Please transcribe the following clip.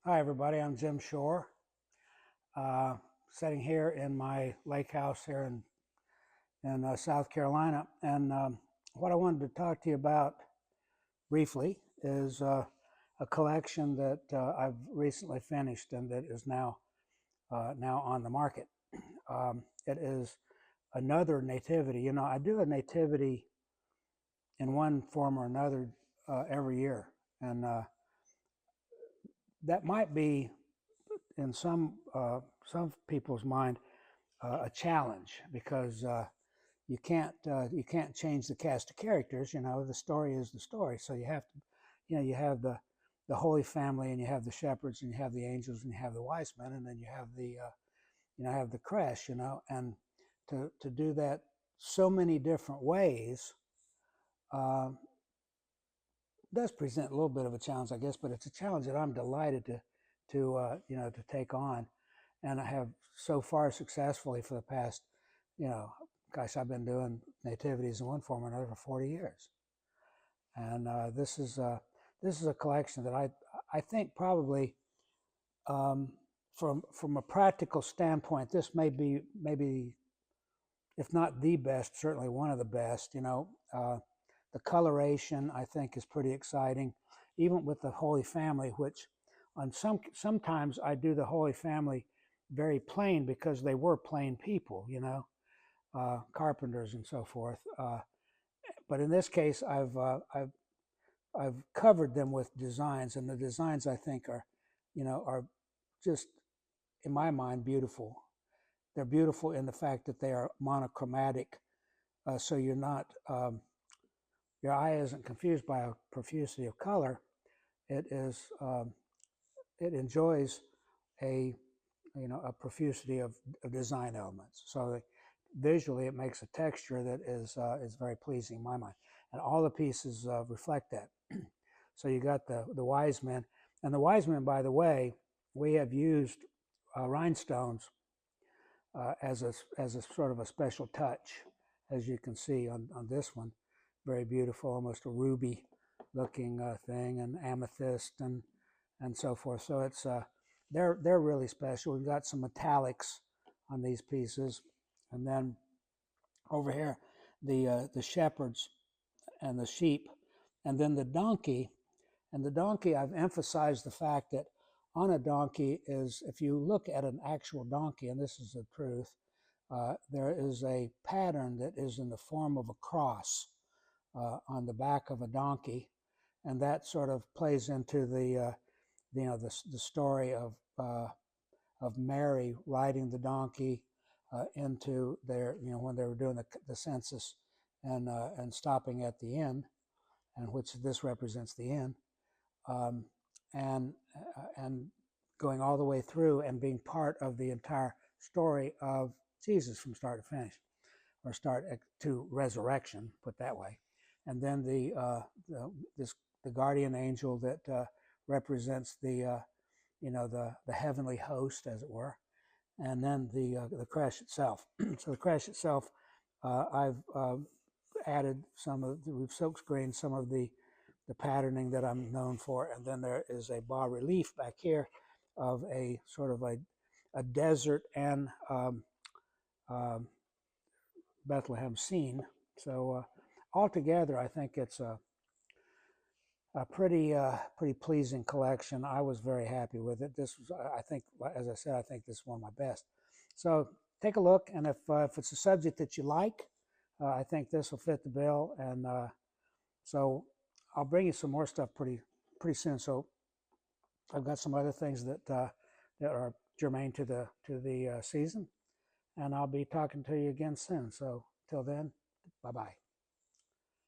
Hi everybody, I'm Jim Shore, sitting here in my lake house here in South Carolina. And what I wanted to talk to you about briefly is a collection that I've recently finished and that is now on the market. It is another nativity. You know, I do a nativity in one form or another every year, and that might be in some people's mind a challenge because you can't change the cast of characters. You know, the story is the story, so you have to, you know, you have the Holy Family, and you have the shepherds, and you have the angels, and you have the wise men, and then you have the have the creche. You know, and to do that so many different ways uh, does present a little bit of a challenge, I guess, but it's a challenge that I'm delighted to take on, and I have so far successfully for the past, you know, gosh, I've been doing nativities in one form or another for 40 years, and this is a collection that I think probably from a practical standpoint, this may be maybe if not the best, certainly one of the best. You know, the coloration I think is pretty exciting, even with the Holy Family, which on sometimes I do the Holy Family very plain because they were plain people, you know, carpenters and so forth. But in this case, I've covered them with designs, and the designs I think are just in my mind beautiful. They're beautiful in the fact that they are monochromatic, so you're not your eye isn't confused by a profusity of color. It is it enjoys a a profusity of design elements. So visually, it makes a texture that is very pleasing in my mind, and all the pieces reflect that. So you got the wise men, and the wise men, by the way, we have used rhinestones as a sort of a special touch, as you can see on this one. Very beautiful, almost a ruby looking thing, and amethyst and so forth. So it's they're really special. We've got some metallics on these pieces, and then over here the shepherds and the sheep, and then the donkey. And the donkey, I've emphasized the fact that on a donkey is, if you look at an actual donkey, and this is the truth, there is a pattern that is in the form of a cross on the back of a donkey, and that sort of plays into the story of Mary riding the donkey into their, when they were doing the census and stopping at the inn, and which this represents the inn, um, and going all the way through and being part of the entire story of Jesus from start to finish, or start to resurrection, put that way. And then the guardian angel that represents the heavenly host, as it were, and then the creche itself. So the creche itself, I've added we've silkscreened some of the patterning that I'm known for, and then there is a bas relief back here of a sort of a desert and Bethlehem scene. So altogether, I think it's a pretty pleasing collection. I was very happy with it. This was, I think, as I said, I think this is one of my best. So take a look, and if it's a subject that you like, I think this will fit the bill. And so I'll bring you some more stuff pretty soon. So I've got some other things that are germane to the season, and I'll be talking to you again soon. So till then, bye bye.